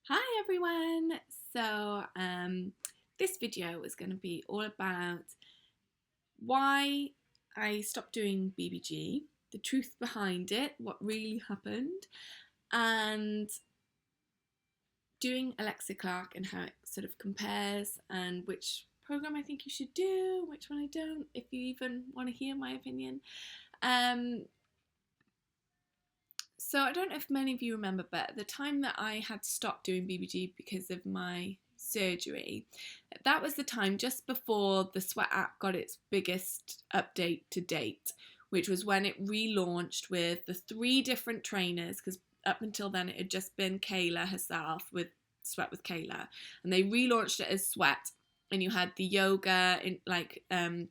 Hi everyone! This video is going to be all about why I stopped doing BBG, the truth behind it, what really happened, and doing ALEXIA CLARK and how it sort of compares, and which program I think you should do, which one I don't, if you even want to hear my opinion. So I don't know if many of you remember, but at the time that I had stopped doing BBG because of my surgery, that was the time just before the Sweat app got its biggest update to date, which was when it relaunched with the 3 different trainers, because up until then it had just been KAYLA herself with Sweat with KAYLA, and they relaunched it as Sweat. And you had the yoga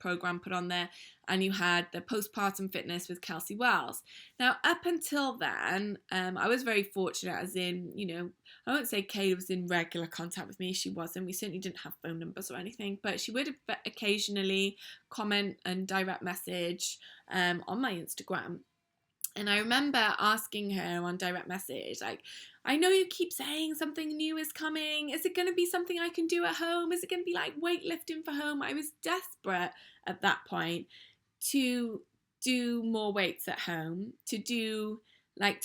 program put on there, and you had the postpartum fitness with Kelsey Wells. Now, up until then, I was very fortunate, as in, I won't say KAYLA was in regular contact with me. She wasn't. We certainly didn't have phone numbers or anything, but she would occasionally comment and direct message on my Instagram. And I remember asking her on direct message, like, I know you keep saying something new is coming. Is it going to be something I can do at home? Is it going to be like weightlifting for home? I was desperate at that point to do more weights at home, to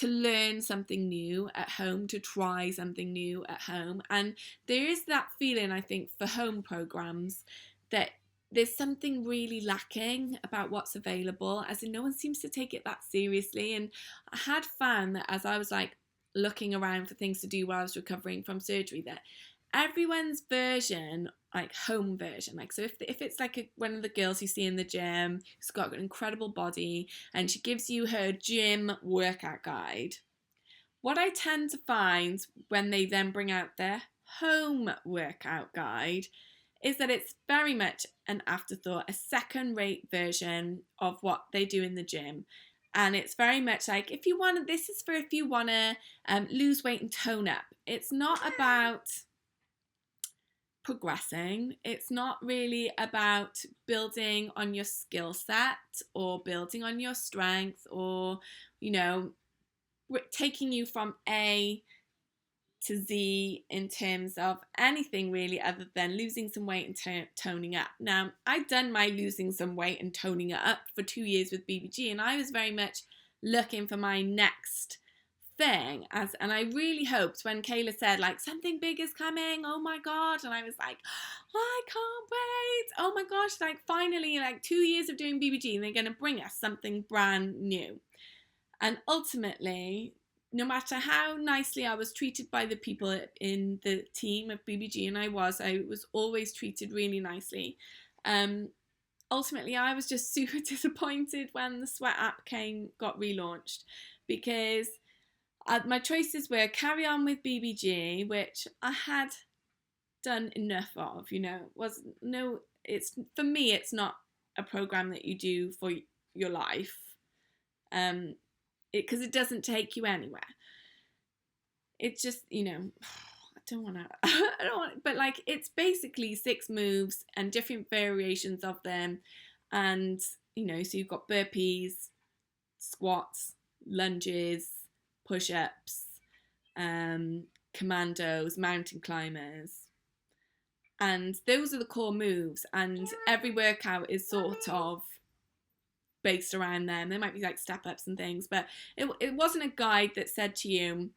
learn something new at home, to try something new at home. And there is that feeling, I think, for home programs that there's something really lacking about what's available, as in no one seems to take it that seriously. And I had found that as I was looking around for things to do while I was recovering from surgery, that everyone's version, home version, so if it's one of the girls you see in the gym who's got an incredible body and she gives you her gym workout guide, what I tend to find when they then bring out their home workout guide is that it's very much an afterthought, a second-rate version of what they do in the gym. And it's very much like, if you want to lose weight and tone up. It's not about progressing. It's not really about building on your skill set or building on your strength or, taking you from A to Z in terms of anything really other than losing some weight and toning up. Now, I'd done my losing some weight and toning up for 2 years with BBG, and I was very much looking for my next thing. And I really hoped when KAYLA said, something big is coming, oh my God, and I was like, I can't wait, oh my gosh, finally, 2 years of doing BBG, and they're going to bring us something brand new. And ultimately, no matter how nicely I was treated by the people in the team of BBG, and I was always treated really nicely. Ultimately, I was just super disappointed when the Sweat app got relaunched, because my choices were carry on with BBG, which I had done enough of. For me, it's not a program that you do for your life. Because it doesn't take you anywhere. It's just, I don't want, but it's basically 6 moves and different variations of them. And, so you've got burpees, squats, lunges, push-ups, commandos, mountain climbers. And those are the core moves. And every workout is sort of based around them. There might be step ups and things, but it wasn't a guide that said to you,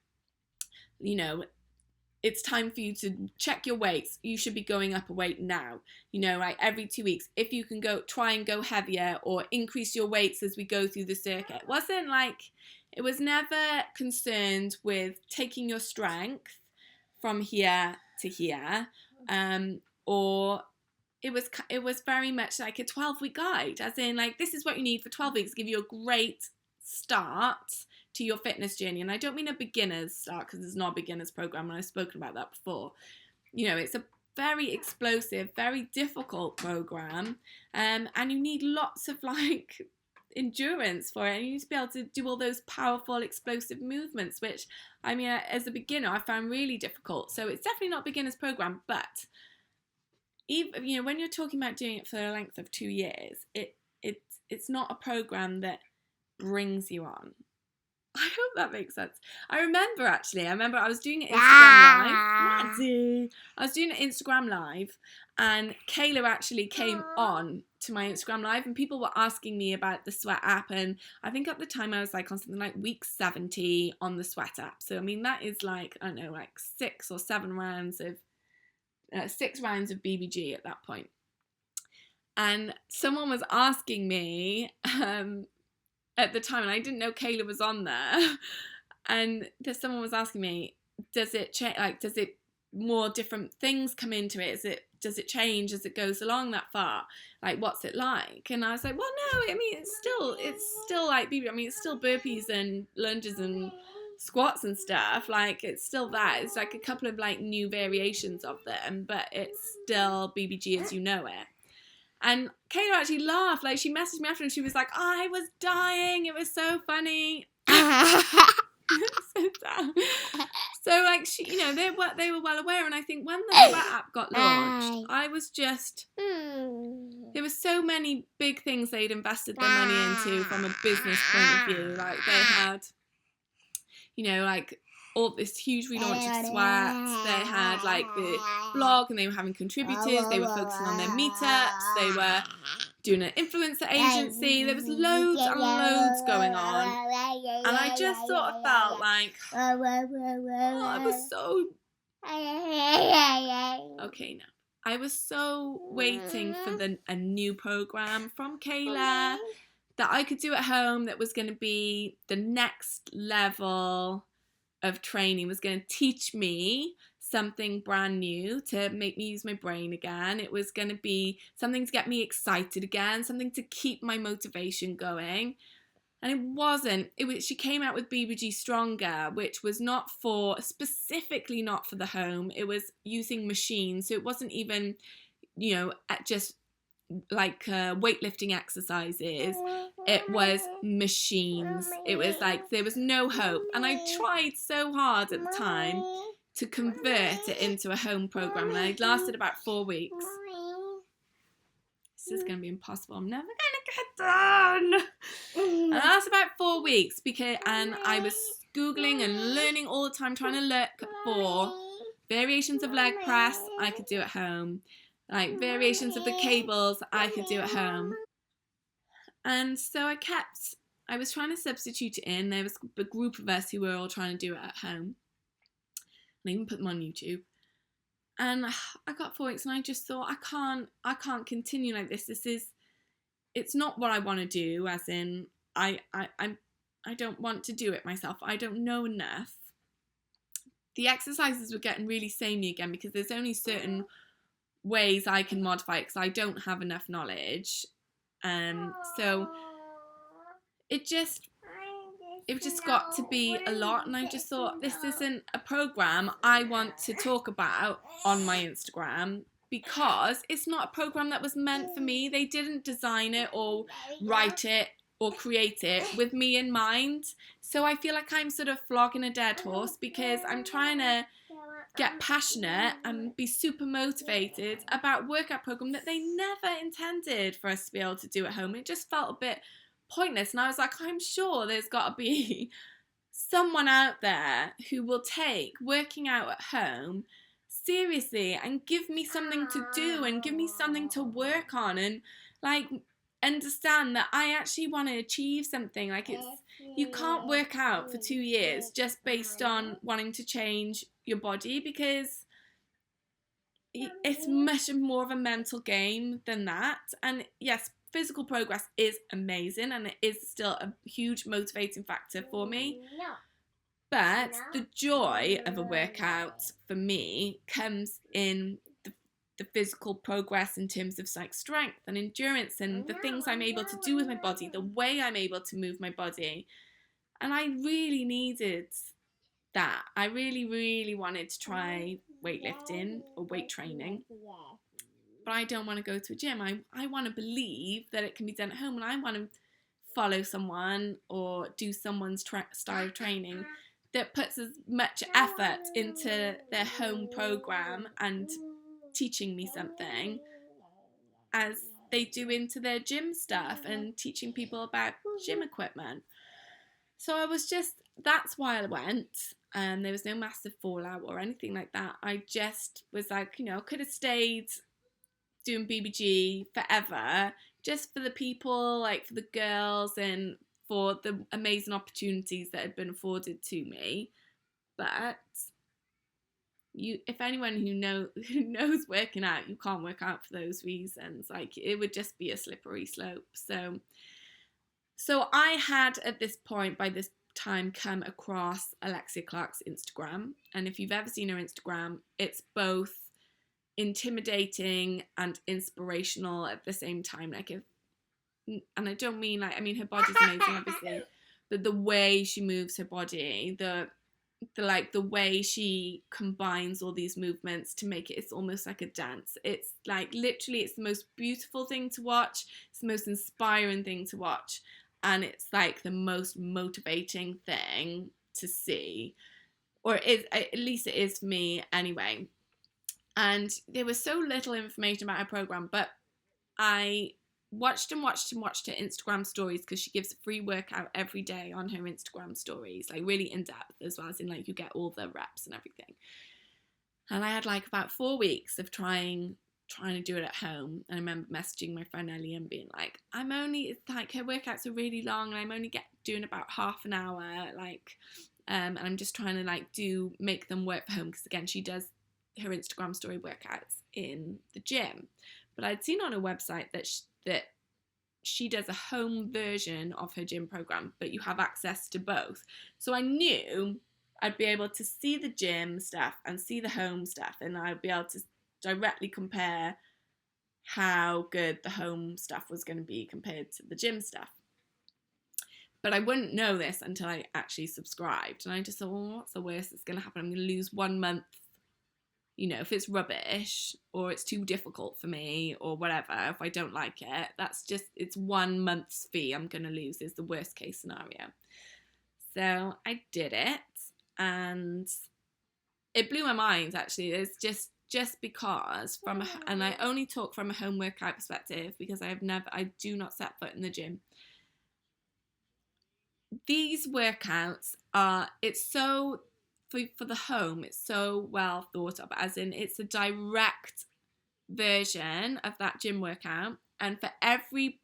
it's time for you to check your weights. You should be going up a weight now. Every 2 weeks, if you can try and go heavier or increase your weights as we go through the circuit. It was never concerned with taking your strength from here to here, or it was very much like a 12-week guide, as in this is what you need for 12 weeks, give you a great start to your fitness journey. And I don't mean a beginner's start, because it's not a beginner's program, and I've spoken about that before. It's a very explosive, very difficult program, and you need lots of endurance for it, and you need to be able to do all those powerful, explosive movements, which as a beginner I found really difficult. So it's definitely not a beginner's program, but even, when you're talking about doing it for a length of 2 years, it's not a program that brings you on. I hope that makes sense. I remember I was doing an Instagram live. Maddie. I was doing an Instagram live, and Kayla actually came on to my Instagram live, and people were asking me about the Sweat app, and I think at the time I was like on something like week 70 on the Sweat app. So I mean that is like, I don't know, like 6 rounds of BBG at that point. And someone was asking me at the time, and I didn't know Kayla was on there, and someone was asking me, does it change, like, does it more different things come into it? Does it change as it goes along that far? Like, what's it like? And I was like, well, no, I mean, it's still like BB. I mean, it's still burpees and lunges and squats and stuff. Like, it's still that. It's like a couple of like new variations of them, but it's still BBG as you know it. And Kayla actually laughed. Like, she messaged me after and she was like, I was dying. It was so funny. So like, she, you know, they were well aware. And I think when the Sweat app got launched, I was just, there were so many big things they'd invested their money into from a business point of view. Like, they had, you know, like all this huge relaunch of Sweat. They had like the blog, and they were having contributors. They were focusing on their meetups. They were doing an influencer agency. There was loads and loads going on, and I just sort of felt like, oh, I was so okay now. I was so waiting for a new program from Kayla that I could do at home, that was going to be the next level of training, was going to teach me something brand new to make me use my brain again. It was going to be something to get me excited again, something to keep my motivation going. And it wasn't. She came out with BBG Stronger, which was specifically not for the home. It was using machines. So it wasn't even, you know, just like weightlifting exercises. It was machines. It was like there was no hope, and I tried so hard at the time to convert it into a home program, and I lasted about 4 weeks. This is going to be impossible. I'm never going to get done. And I lasted about 4 weeks and I was Googling and learning all the time, trying to look for variations of leg press I could do at home, like variations of the cables I could do at home. And so I was trying to substitute it in. There was a group of us who were all trying to do it at home. And I even put them on YouTube. And I got 4 weeks, and I just thought, I can't continue like this. It's not what I want to do, as in, I don't want to do it myself. I don't know enough. The exercises were getting really samey again, because there's only certain ways I can modify it, because I don't have enough knowledge. So it just got to be a lot, and I just thought, this isn't a program I want to talk about on my Instagram, because it's not a program that was meant for me. They didn't design it or write it or create it with me in mind. So I feel like I'm sort of flogging a dead horse, because I'm trying to get passionate and be super motivated about a workout program that they never intended for us to be able to do at home. It just felt a bit pointless, and I was like, I'm sure there's got to be someone out there who will take working out at home seriously and give me something to do and give me something to work on, and like understand that I actually want to achieve something. Like, you can't work out for 2 years just based on wanting to change your body, because it's much more of a mental game than that. And yes, physical progress is amazing, and it is still a huge motivating factor for me. But the joy of a workout for me comes in the physical progress in terms of like strength and endurance and the things I'm able to do with my body, the way I'm able to move my body. And I really needed that. I really, really wanted to try weightlifting or weight training. But I don't want to go to a gym. I want to believe that it can be done at home, and I want to follow someone or do someone's style of training that puts as much effort into their home program and teaching me something as they do into their gym stuff and teaching people about gym equipment. So that's why I went. There was no massive fallout or anything like that. I just was like, I could have stayed doing BBG forever, just for the people, like for the girls, and for the amazing opportunities that had been afforded to me. But if anyone who knows working out, you can't work out for those reasons. Like, it would just be a slippery slope. So I had, at this point, by this time, come across Alexia Clark's Instagram. And if you've ever seen her Instagram, it's both intimidating and inspirational at the same time. And I don't mean her body's amazing, obviously, but the way she moves her body, the way she combines all these movements to make it's almost like a dance. It's like, literally, it's the most beautiful thing to watch. It's the most inspiring thing to watch. And it's like the most motivating thing to see, or at least it is for me anyway. And there was so little information about her program, but I watched her Instagram stories, because she gives a free workout every day on her Instagram stories, like really in depth, as well as in like you get all the reps and everything. And I had like about 4 weeks of trying to do it at home. And I remember messaging my friend Ellie and being like, it's like her workouts are really long and I'm only doing about half an hour, like, and I'm just trying to like make them work for home, because again, she does her Instagram story workouts in the gym. But I'd seen on her website that she does a home version of her gym program, but you have access to both. So I knew I'd be able to see the gym stuff and see the home stuff, and I'd be able to directly compare how good the home stuff was going to be compared to the gym stuff. But I wouldn't know this until I actually subscribed. And I just thought, well, what's the worst that's going to happen? I'm going to lose 1 month. If it's rubbish or it's too difficult for me or whatever, if I don't like it, it's 1 month's fee I'm going to lose, is the worst case scenario. So I did it, and it blew my mind, actually. It's just because and I only talk from a home workout perspective, because I do not set foot in the gym. These workouts it's so, for the home, it's so well thought of, as in it's a direct version of that gym workout. And for every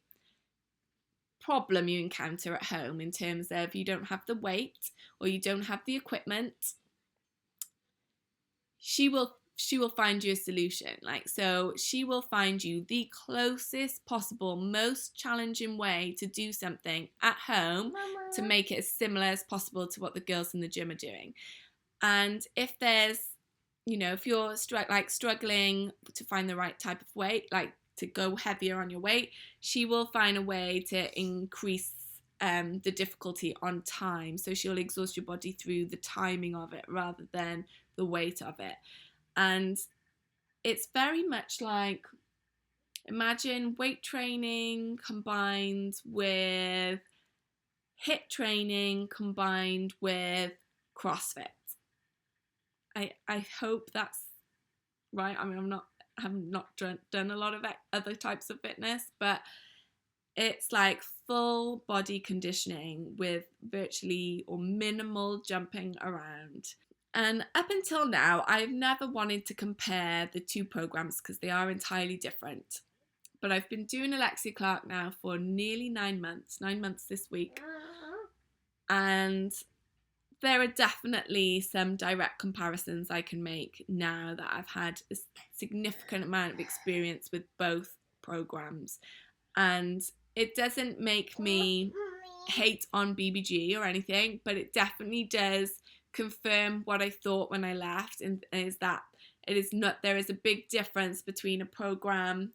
problem you encounter at home, in terms of you don't have the weight or you don't have the equipment, she will find you a solution. Like, so she will find you the closest possible, most challenging way to do something at home, Mama, to make it as similar as possible to what the girls in the gym are doing. And if there's, if you're struggling to find the right type of weight, like to go heavier on your weight, she will find a way to increase the difficulty on time. So she'll exhaust your body through the timing of it rather than the weight of it. And it's very much like, imagine weight training combined with HIIT training combined with CrossFit. I hope that's right. I mean, I've not done a lot of other types of fitness, but it's like full body conditioning with virtually or minimal jumping around. And up until now, I've never wanted to compare the two programs, because they are entirely different. But I've been doing Alexia Clark now for nearly 9 months this week. And there are definitely some direct comparisons I can make now that I've had a significant amount of experience with both programs. And it doesn't make me hate on BBG or anything, but it definitely does confirm what I thought when I left, and is that there is a big difference between a program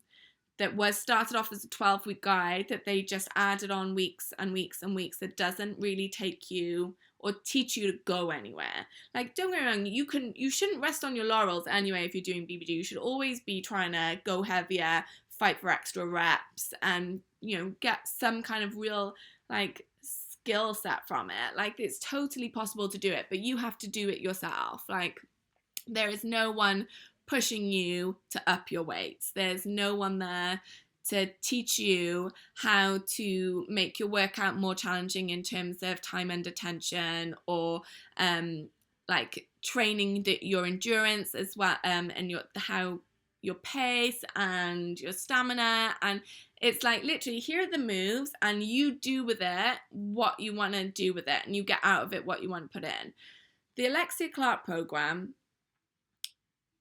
that was started off as a 12-week guide that they just added on weeks and weeks and weeks, that doesn't really take you or teach you to go anywhere. Like, don't get me wrong, you shouldn't rest on your laurels anyway if you're doing BBG. You should always be trying to go heavier, fight for extra reps, and get some kind of real like skill set from it. Like, it's totally possible to do it, but you have to do it yourself. Like, there is no one pushing you to up your weights. There's no one there to teach you how to make your workout more challenging in terms of time and attention, or like training your endurance as well, and your pace and your stamina. And it's like, literally, here are the moves, and you do with it what you want to do with it, and you get out of it what you want to put in. The Alexia Clark program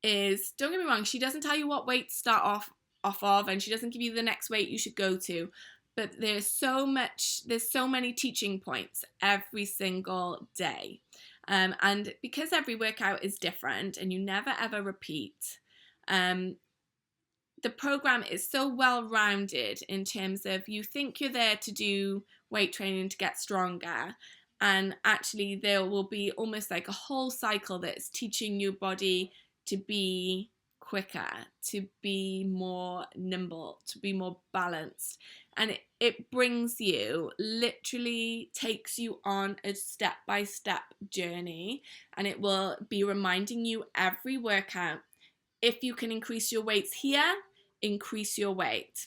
is, don't get me wrong, she doesn't tell you what weight to start off of, and she doesn't give you the next weight you should go to, but there's so many teaching points every single day, and because every workout is different and you never ever repeat, the program is so well rounded in terms of, you think you're there to do weight training to get stronger, and actually there will be almost like a whole cycle that's teaching your body to be quicker, to be more nimble, to be more balanced. And it brings you, literally takes you on a step-by-step journey, and it will be reminding you every workout, if you can increase your weights here, increase your weight.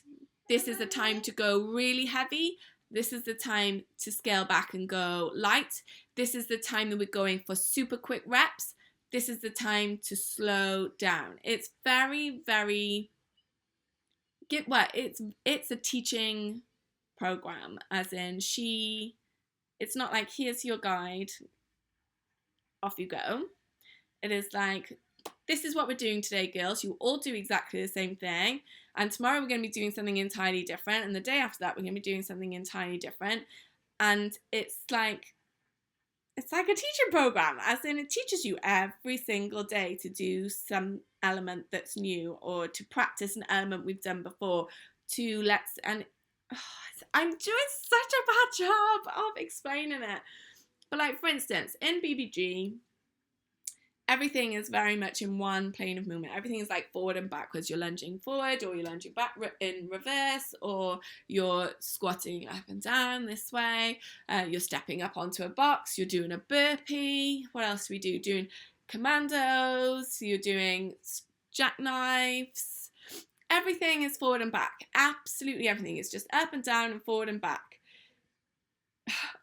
This is the time to go really heavy. This is the time to scale back and go light. This is the time that we're going for super quick reps. This is the time to slow down. It's very, very, it's a teaching program, as in it's not like, here's your guide, off you go. It is like, this is what we're doing today, girls. You all do exactly the same thing. And tomorrow we're going to be doing something entirely different. And the day after that, we're going to be doing something entirely different. And it's like a teaching program, as in, it teaches you every single day to do some element that's new, or to practice an element we've done before, I'm doing such a bad job of explaining it. But like, for instance, in BBG, everything is very much in one plane of movement. Everything is like forward and backwards. You're lunging forward, or you're lunging back in reverse, or you're squatting up and down this way. You're stepping up onto a box. You're doing a burpee. What else do we do? Doing commandos. You're doing jackknives. Everything is forward and back. Absolutely everything is just up and down and forward and back.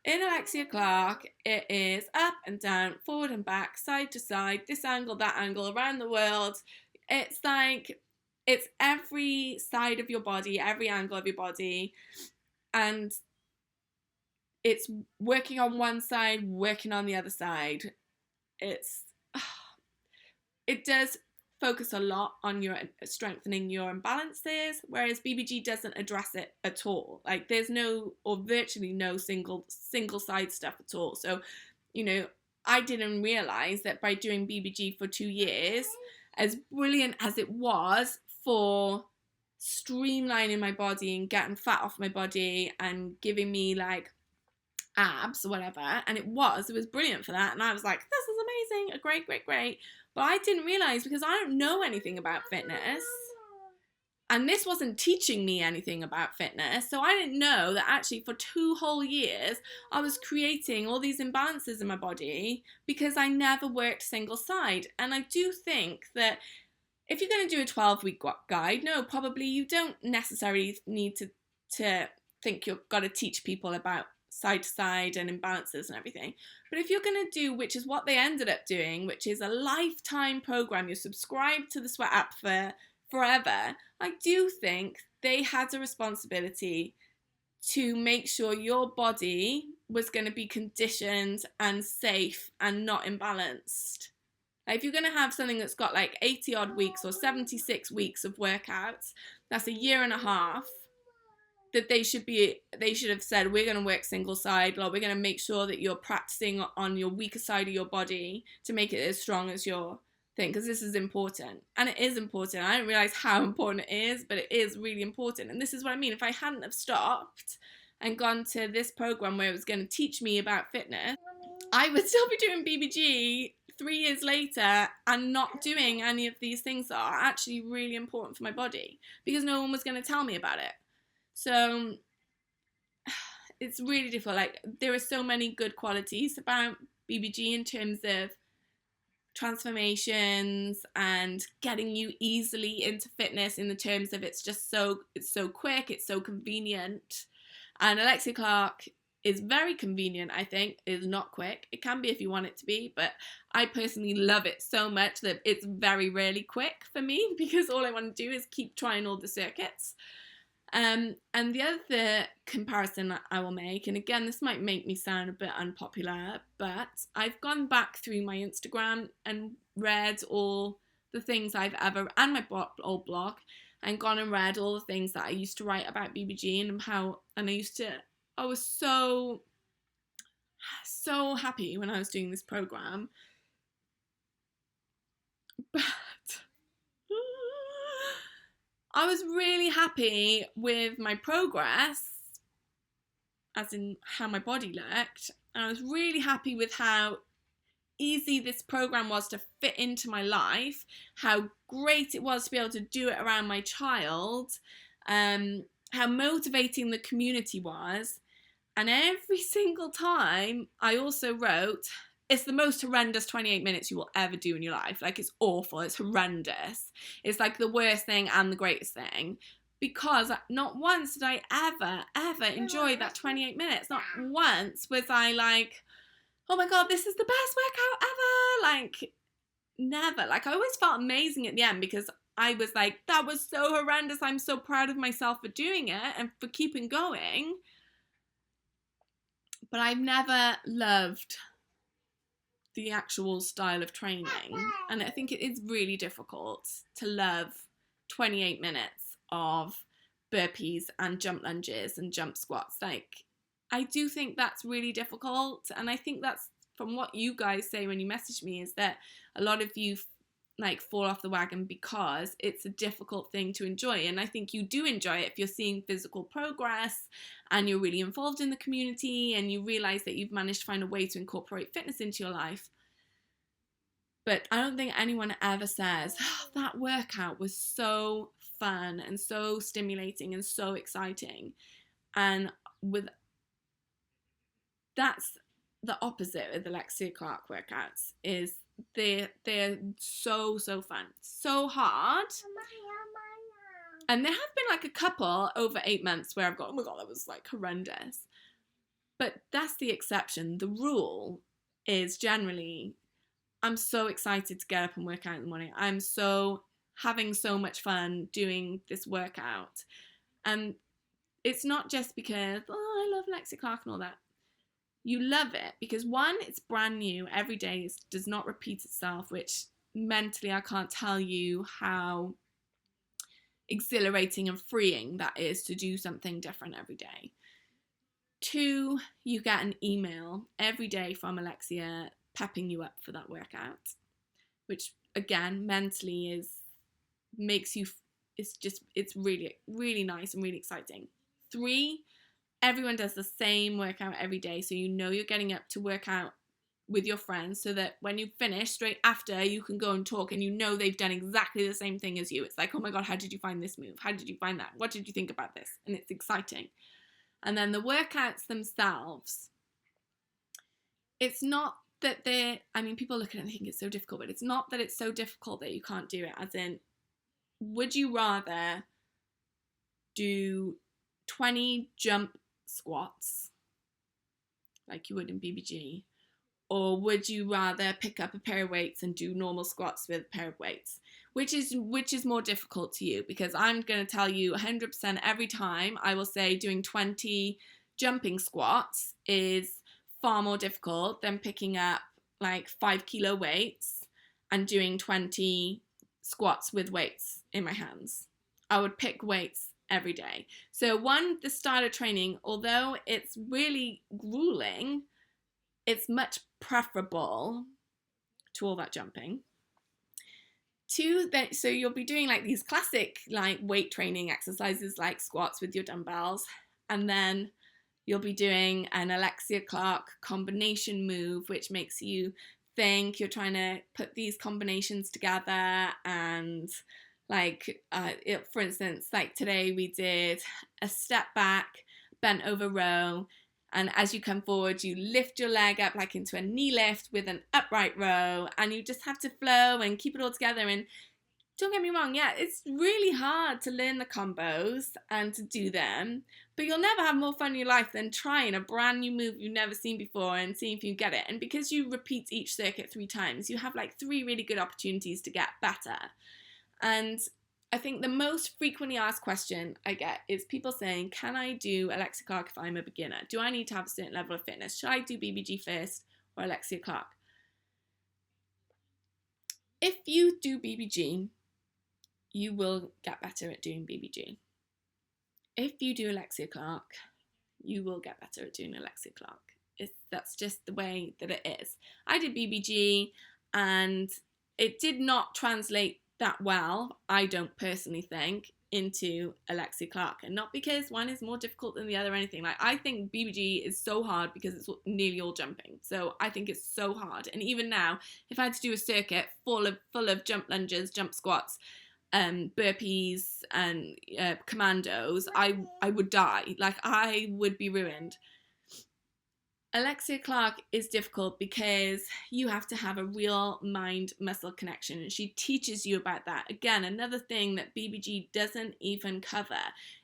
In Alexia Clark, it is up and down, forward and back, side to side, this angle, that angle, around the world. It's like, it's every side of your body, every angle of your body, and it's working on one side, working on the other side. It does focus a lot on your strengthening your imbalances, whereas BBG doesn't address it at all. Like, there's no, or virtually no, single side stuff at all. So, you know, I didn't realize that by doing BBG for 2 years, as brilliant as it was for streamlining my body and getting fat off my body and giving me like abs or whatever, and it was brilliant for that, and I was like, this is amazing, great. But I didn't realize, because I don't know anything about fitness, and this wasn't teaching me anything about fitness, so I didn't know that actually for 2 whole years I was creating all these imbalances in my body because I never worked single side. And I do think that if you're going to do a 12-week guide, no, probably you don't necessarily need to think you've got to teach people about side to side and imbalances and everything. But if you're going to do, which is what they ended up doing, which is a lifetime program, you're subscribed to the Sweat app for forever, I do think they had a responsibility to make sure your body was going to be conditioned and safe and not imbalanced. Like, if you're going to have something that's got like 80 odd weeks or 76 weeks of workouts, that's a year and a half, that they should have said, we're going to work single side, or we're going to make sure that you're practicing on your weaker side of your body to make it as strong as your thing, because this is important. And it is important. I didn't realize how important it is, but it is really important. And this is what I mean. If I hadn't have stopped and gone to this program where it was going to teach me about fitness, I would still be doing BBG 3 years later and not doing any of these things that are actually really important for my body, because no one was going to tell me about it. So it's really difficult. Like, there are so many good qualities about BBG in terms of transformations and getting you easily into fitness in the terms of it's so quick, it's so convenient. And Alexia Clark is very convenient, I think. Is not quick. It can be if you want it to be, but I personally love it so much that it's very rarely quick for me, because all I want to do is keep trying all the circuits. And the other comparison I will make, and again, this might make me sound a bit unpopular, but I've gone back through my Instagram and read all the things I've ever, and my old blog, and gone and read all the things that I used to write about BBG and how, and I was so happy when I was doing this program, but I was really happy with my progress, as in how my body looked. And I was really happy with how easy this program was to fit into my life, how great it was to be able to do it around my child, how motivating the community was. And every single time I also wrote, it's the most horrendous 28 minutes you will ever do in your life. Like, it's awful, it's horrendous. It's like the worst thing and the greatest thing. Because not once did I ever enjoy that 28 minutes. Not once was I like, oh my God, this is the best workout ever. Like, never. Like, I always felt amazing at the end, because I was like, that was so horrendous. I'm so proud of myself for doing it and for keeping going. But I've never loved the actual style of training, and I think it is really difficult to love 28 minutes of burpees and jump lunges and jump squats. Like, I do think that's really difficult, and I think that's from what you guys say when you message me, is that a lot of you like fall off the wagon because it's a difficult thing to enjoy. And I think you do enjoy it if you're seeing physical progress and you're really involved in the community and you realize that you've managed to find a way to incorporate fitness into your life. But I don't think anyone ever says, oh, that workout was so fun and so stimulating and so exciting. And that's the opposite of the Alexia Clark workouts, is they're so fun, so hard. And there have been like a couple over 8 months where I've got, oh my God, that was like horrendous. But that's the exception. The rule is generally, I'm so excited to get up and work out in the morning. I'm so having so much fun doing this workout. And it's not just because, oh, I love Alexia Clark and all that. You love it because, one, it's brand new. Every day does not repeat itself, which mentally I can't tell you how exhilarating and freeing that is to do something different every day. 2, you get an email every day from Alexia pepping you up for that workout, which again mentally makes you, it's really, really nice and really exciting. 3, everyone does the same workout every day, so you know you're getting up to work out with your friends, so that when you finish, straight after, you can go and talk and you know they've done exactly the same thing as you. It's like, oh my God, how did you find this move? How did you find that? What did you think about this? And it's exciting. And then the workouts themselves, it's not that people look at it and think it's so difficult, but it's not that it's so difficult that you can't do it. As in, would you rather do 20 jump squats like you would in BBG, or would you rather pick up a pair of weights and do normal squats with a pair of weights? Which is more difficult to you? Because I'm going to tell you 100% every time I will say doing 20 jumping squats is far more difficult than picking up like 5 kilo weights and doing 20 squats with weights in my hands. I would pick weights every day. So one, the style of training, although it's really grueling, it's much preferable to all that jumping. 2, so you'll be doing like these classic like weight training exercises like squats with your dumbbells, and then you'll be doing an Alexia Clark combination move, which makes you think you're trying to put these combinations together. And like, for instance, like today we did a step back, bent over row, And as you come forward, you lift your leg up like into a knee lift with an upright row, and you just have to flow and keep it all together. And don't get me wrong, yeah, it's really hard to learn the combos and to do them, but you'll never have more fun in your life than trying a brand new move you've never seen before and seeing if you get it. And because you repeat each circuit 3 times, you have like 3 really good opportunities to get better. And I think the most frequently asked question I get is people saying, can I do Alexia Clark if I'm a beginner? Do I need to have a certain level of fitness? Should I do BBG first or Alexia Clark? If you do BBG, you will get better at doing BBG. If you do Alexia Clark, you will get better at doing Alexia Clark. That's just the way that it is. I did BBG and it did not translate that well, I don't personally think, into Alexia Clark. And not because one is more difficult than the other or anything. Like, I think BBG is so hard because it's nearly all jumping. So I think it's so hard. And even now, if I had to do a circuit full of jump lunges, jump squats, burpees and commandos, I would die. Like, I would be ruined. Alexia Clark is difficult because you have to have a real mind-muscle connection, and she teaches you about that. Again, another thing that BBG doesn't even cover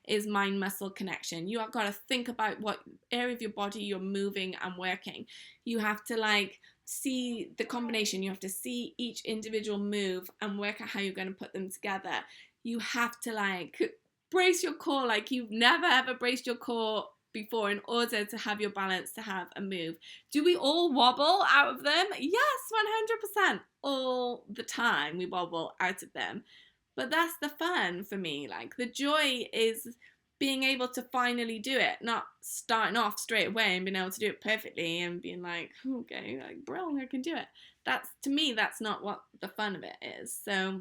is mind-muscle connection. You have got to think about what area of your body you're moving and working. You have to like see the combination. You have to see each individual move and work out how you're going to put them together. You have to like brace your core like you've never ever braced your core before in order to have your balance to have a move. Do we all wobble out of them? Yes, 100%. All the time we wobble out of them. But that's the fun for me. Like, the joy is being able to finally do it, not starting off straight away and being able to do it perfectly and being like, okay, like, bro, I can do it. That's, to me, that's not what the fun of it is. So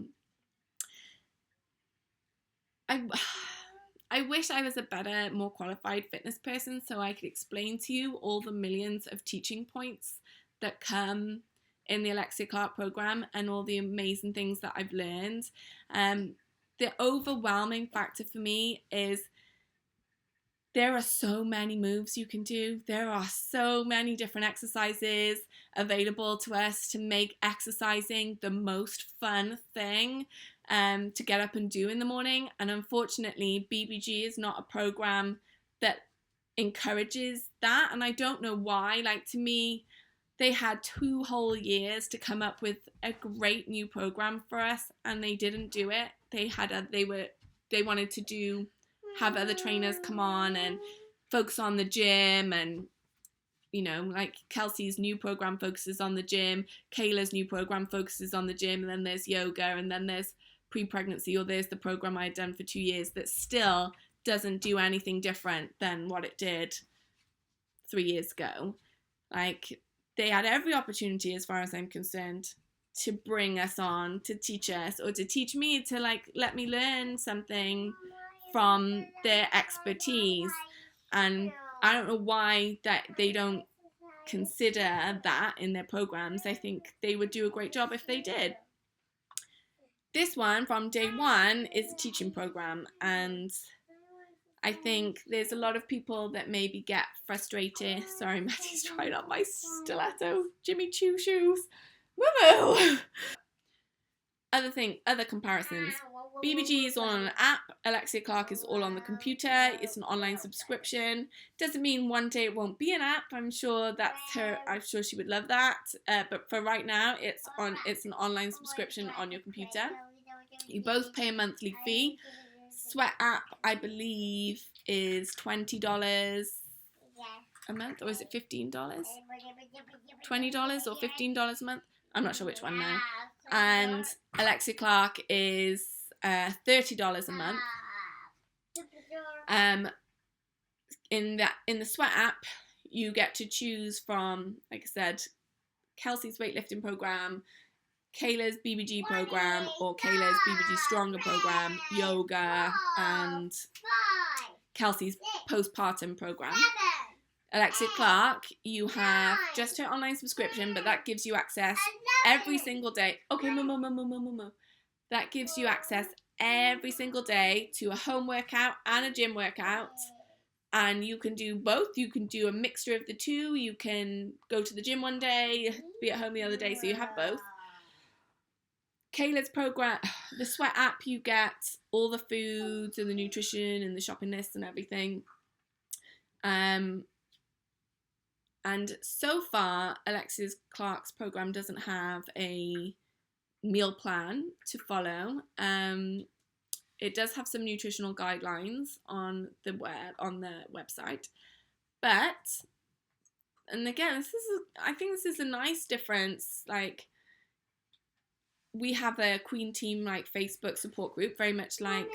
I wish I was a better, more qualified fitness person so I could explain to you all the millions of teaching points that come in the Alexia Clark program and all the amazing things that I've learned. The overwhelming factor for me is there are so many moves you can do. There are so many different exercises available to us to make exercising the most fun thing to get up and do in the morning. And unfortunately, BBG is not a program that encourages that. And I don't know why. Like, to me, they had 2 whole years to come up with a great new program for us, and they didn't do it. They wanted to have other trainers come on and focus on the gym, and you know, like Kelsey's new program focuses on the gym, Kayla's new program focuses on the gym, and then there's yoga, and then there's pre-pregnancy, or there's the program I had done for 2 years that still doesn't do anything different than what it did 3 years ago. Like, they had every opportunity, as far as I'm concerned, to bring us on, to teach us, or to teach me, to like let me learn something from their expertise. And I don't know why that they don't consider that in their programs. I think they would do a great job if they did. This one, from day one, is a teaching program, and I think there's a lot of people that maybe get frustrated. Sorry, Maddie's trying on my stiletto Jimmy Choo shoes. Woo-hoo! Other comparisons. BBG is all on an app. Alexia Clark is all on the computer. It's an online subscription. Doesn't mean one day it won't be an app. I'm sure that's her. I'm sure she would love that. But for right now, it's an online subscription on your computer. You both pay a monthly fee. Sweat app, I believe, is $20 a month, or is it $15? $20 or $15 a month? I'm not sure which one now. And Alexia Clark is $30 a month. In the Sweat app, you get to choose from, like I said, Kelsey's weightlifting program, Kayla's BBG program, or Kayla's BBG Stronger program, yoga, and Kelsey's postpartum program. Alexia Clark, you have just her online subscription, but that gives you access every single day. Okay, that gives you access every single day to a home workout and a gym workout And you can do both. You can do a mixture of the two. You can go to the gym one day, be at home the other day, so you have both. Kayla's program, the Sweat app, you get all the foods and the nutrition and the shopping lists and everything. And so far, ALEXIA Clark's program doesn't have a meal plan to follow. It does have some nutritional guidelines on the website, but, and again, I think this is a nice difference. Like, we have a Queen Team like Facebook support group, very much like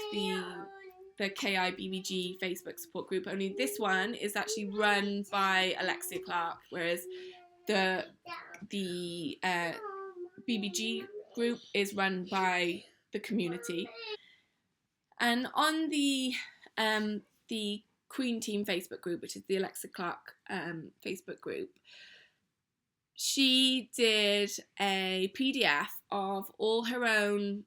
the KI BBG Facebook support group. Only this one is actually run by ALEXIA Clark, whereas the BBG group is run by the community. And on the Queen Team Facebook group, which is the ALEXIA Clark Facebook group, she did a PDF of all her own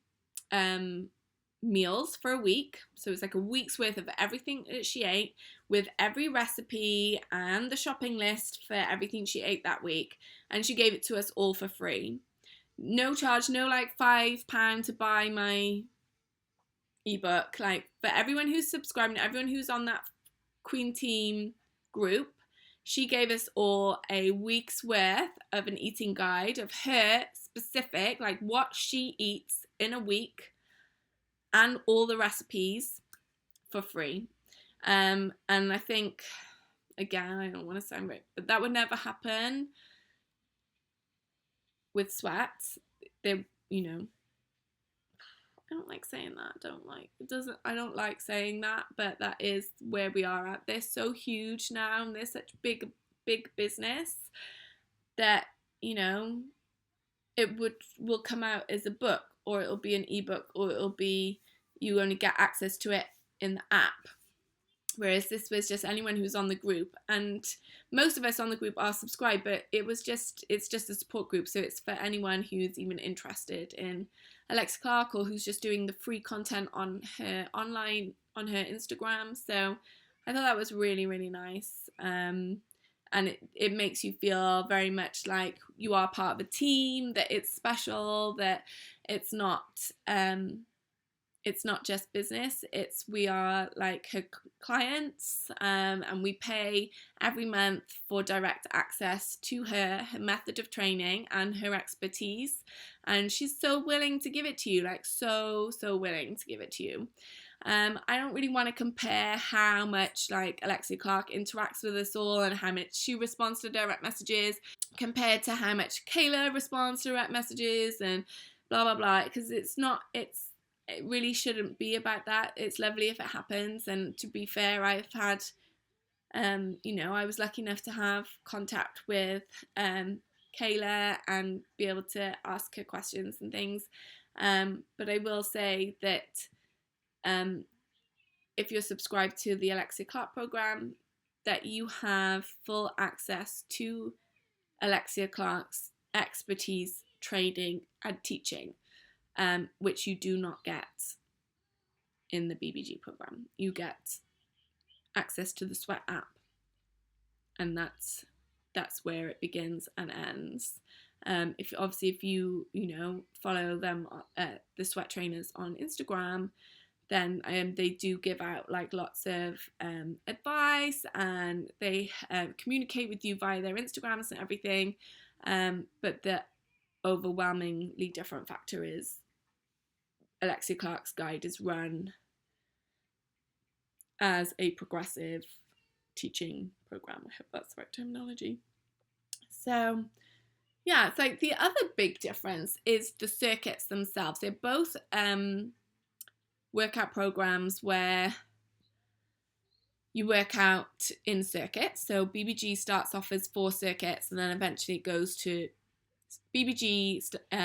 meals for a week. So it's like a week's worth of everything that she ate, with every recipe and the shopping list for everything she ate that week. And she gave it to us all for free. No charge, no like £5 to buy my ebook. Like, for everyone who's subscribed, everyone who's on that Queen Team group, she gave us all a week's worth of an eating guide of her specific, like what she eats in a week, and all the recipes for free. And I think, again, I don't want to sound right, but that would never happen with Sweat. They, I don't like saying that. I don't like saying that, but that is where we are at. They're so huge now, and they're such big business that, it will come out as a book, or it'll be an ebook, or it'll be, you only get access to it in the app. Whereas this was just anyone who's on the group, and most of us on the group are subscribed, but it's just a support group, so it's for anyone who's even interested in ALEXIA Clark, or who's just doing the free content on her Instagram. So I thought that was really, really nice. And it makes you feel very much like you are part of a team, that it's special, that it's not just business. We are like her clients, and we pay every month for direct access to her method of training and her expertise. And she's so willing to give it to you, like so willing to give it to you. I don't really want to compare how much like ALEXIA Clark interacts with us all and how much she responds to direct messages compared to how much Kayla responds to direct messages and blah blah blah, because it really shouldn't be about that. It's lovely if it happens, and to be fair, I've had I was lucky enough to have contact with Kayla and be able to ask her questions and things, but I will say that if you're subscribed to the ALEXIA Clark program, that you have full access to ALEXIA Clark's expertise, training and teaching, which you do not get in the BBG program. You get access to the Sweat app, and that's where it begins and ends. If you follow them, the Sweat trainers on Instagram, then they do give out like lots of advice, and they communicate with you via their Instagrams and everything. But the overwhelmingly different factor is ALEXIA Clark's guide is run as a progressive teaching program. I hope that's the right terminology. So yeah, it's like the other big difference is the circuits themselves. They're both workout programs where you work out in circuits. So BBG starts off as 4 circuits, and then eventually it goes to BBG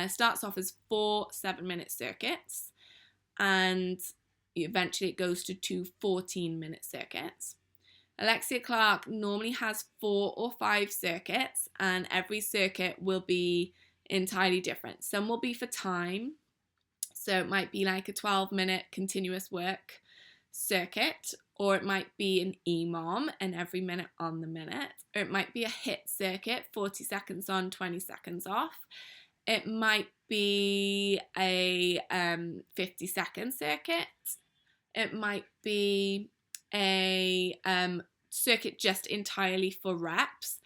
starts off as 4 7-minute circuits, and eventually it goes to 2 14-minute circuits. ALEXIA Clark normally has 4 or 5 circuits, and every circuit will be entirely different. Some will be for time, so it might be like a 12-minute continuous work circuit, or it might be an EMOM, an every minute on the minute, or it might be a HIIT circuit, 40 seconds on, 20 seconds off. It might be a 50-second circuit. It might be a circuit just entirely for reps.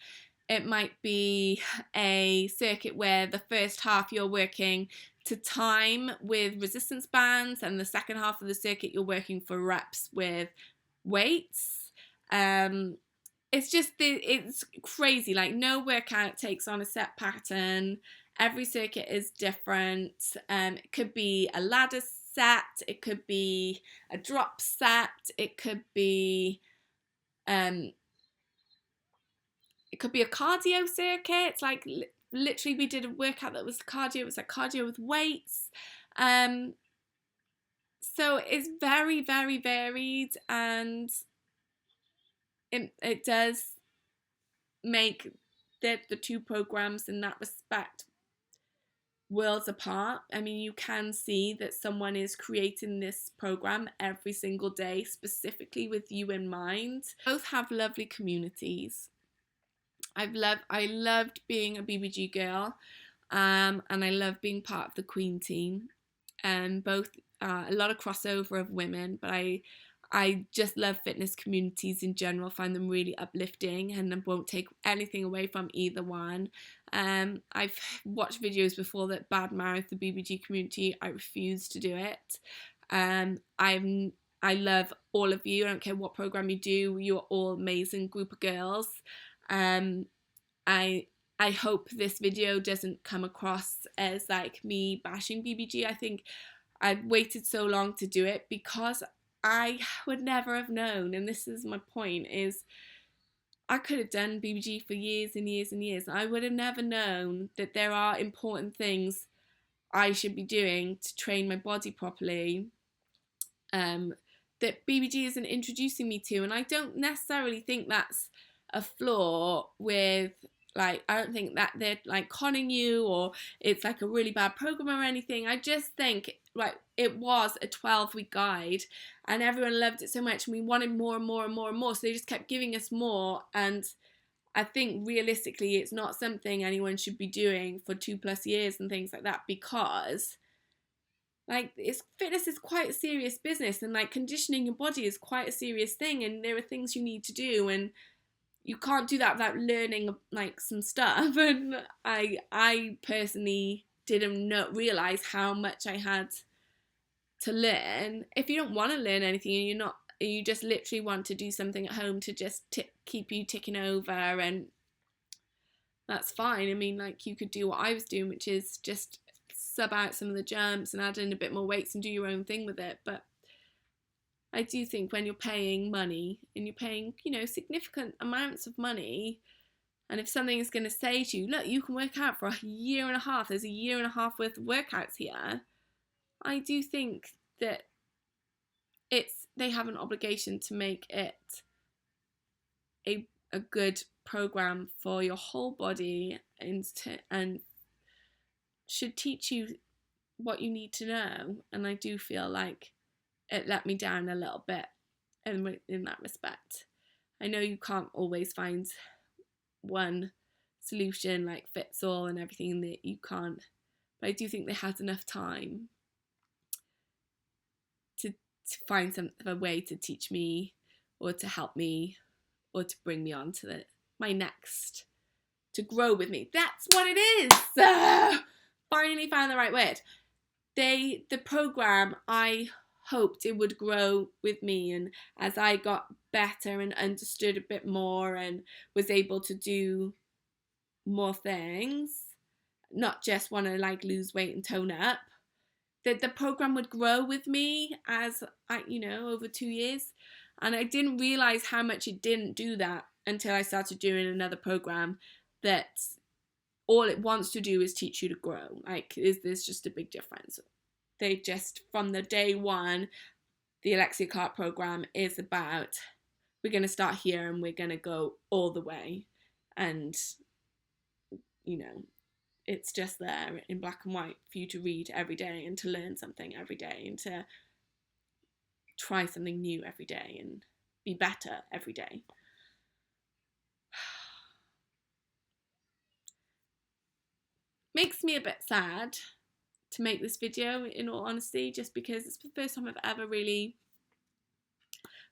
It might be a circuit where the first half you're working to time with resistance bands, and the second half of the circuit you're working for reps with weights. It's crazy. Like, no workout takes on a set pattern. Every circuit is different. It could be a ladder set, it could be a drop set, it could be a cardio circuit. It's like literally we did a workout that was cardio. It was like cardio with weights. So it's very, very varied, and it does make the two programs in that respect worlds apart. I mean, you can see that someone is creating this program every single day specifically with you in mind. Both have lovely communities. I loved being a BBG girl, and I love being part of the Queen team. Both a lot of crossover of women, but I just love fitness communities in general, find them really uplifting, and I won't take anything away from either one. I've watched videos before that badmouth the BBG community. I refuse to do it. I love all of you. I don't care what program you do. You're all amazing group of girls. I hope this video doesn't come across as like me bashing BBG. I think I've waited so long to do it because I would never have known, and this is my point, is I could have done BBG for years and years and years. I would have never known that there are important things I should be doing to train my body properly, that BBG isn't introducing me to. And I don't necessarily think that's a flaw with, like, I don't think that they're like conning you or it's like a really bad program or anything. I just think, like, it was a 12-week guide and everyone loved it so much and we wanted more and more and more and more, so they just kept giving us more. And I think realistically it's not something anyone should be doing for 2+ years and things like that, because like fitness is quite a serious business, and like conditioning your body is quite a serious thing, and there are things you need to do, and you can't do that without learning like some stuff. And I personally didn't realize how much I had to learn. If you don't want to learn anything and you just literally want to do something at home to just keep you ticking over, and that's fine. I mean, like, you could do what I was doing, which is just sub out some of the jumps and add in a bit more weights and do your own thing with it. But I do think when you're paying money, and you're paying, you know, significant amounts of money, and if something is going to say to you, look, you can work out for a year and a half, there's a year and a half worth of workouts here, I do think that they have an obligation to make it a good program for your whole body, and should teach you what you need to know. And I do feel like it let me down a little bit in that respect. I know you can't always find one solution like fits all and everything, that you can't, but I do think they had enough time to find a way to teach me or to help me or to bring me on to my next, to grow with me. That's what it is. Finally found the right word. The program, I hoped it would grow with me, and as I got better and understood a bit more and was able to do more things, not just want to like lose weight and tone up, that the program would grow with me as I, you know, over 2 years. And I didn't realize how much it didn't do that until I started doing another program that all it wants to do is teach you to grow. Like, there's just a big difference. They just, from the day one, the ALEXIA CLARK program is about, we're going to start here and we're going to go all the way. And, you know, it's just there in black and white for you to read every day and to learn something every day and to try something new every day. And be better every day. Makes me a bit sad to make this video, in all honesty, just because it's the first time I've ever really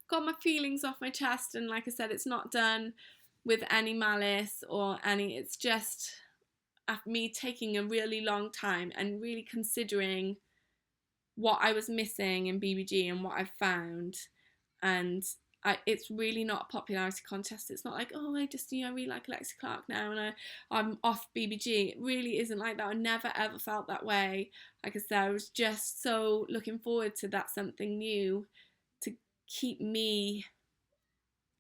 got my feelings off my chest, and like I said, it's not done with any malice or any, it's just me taking a really long time and really considering what I was missing in BBG and what I've found. And it's really not a popularity contest. It's not like, oh, I just, I really like ALEXIA Clark now and I'm off BBG. It really isn't like that. I never ever felt that way. Like I said, I was just so looking forward to that something new to keep me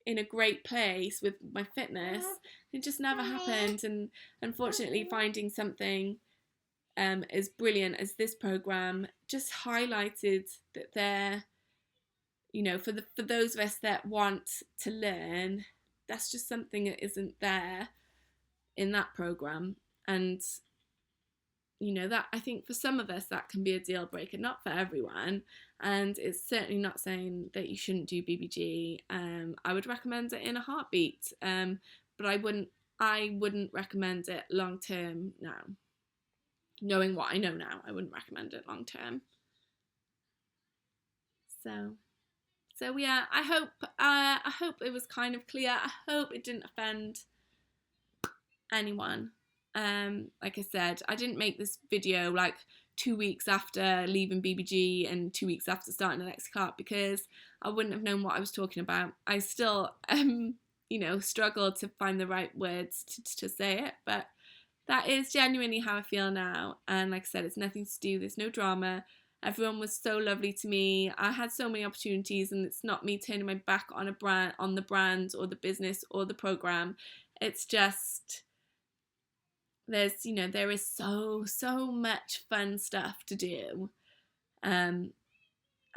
in a great place with my fitness. It just never happened, and unfortunately finding something as brilliant as this program just highlighted that there, for those of us that want to learn, that's just something that isn't there in that program. And that, I think for some of us that can be a deal breaker, not for everyone, and it's certainly not saying that you shouldn't do BBG. I would recommend it in a heartbeat, but I wouldn't recommend it long term now. Knowing what I know now, I wouldn't recommend it long term. So yeah, I hope it was kind of clear. I hope it didn't offend anyone. Like I said, I didn't make this video like 2 weeks after leaving BBG and 2 weeks after starting ALEXIA Clark, because I wouldn't have known what I was talking about. I still struggled to find the right words to say it, but that is genuinely how I feel now. And like I said, it's nothing to do, there's no drama. Everyone was so lovely to me. I had so many opportunities, and it's not me turning my back on the brand or the business or the program. It's just there is so much fun stuff to do, and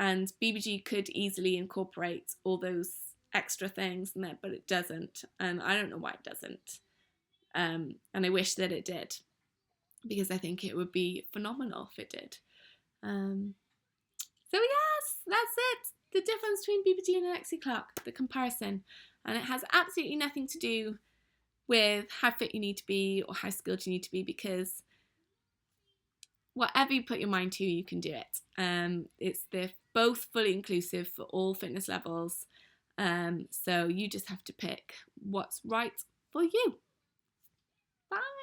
BBG could easily incorporate all those extra things in there, but it doesn't, and I don't know why it doesn't. And I wish that it did, because I think it would be phenomenal if it did. So yes, that's it. The difference between BBG and ALEXIA Clark, the comparison. And it has absolutely nothing to do with how fit you need to be or how skilled you need to be, because whatever you put your mind to, you can do it. They're both fully inclusive for all fitness levels. So you just have to pick what's right for you. Bye.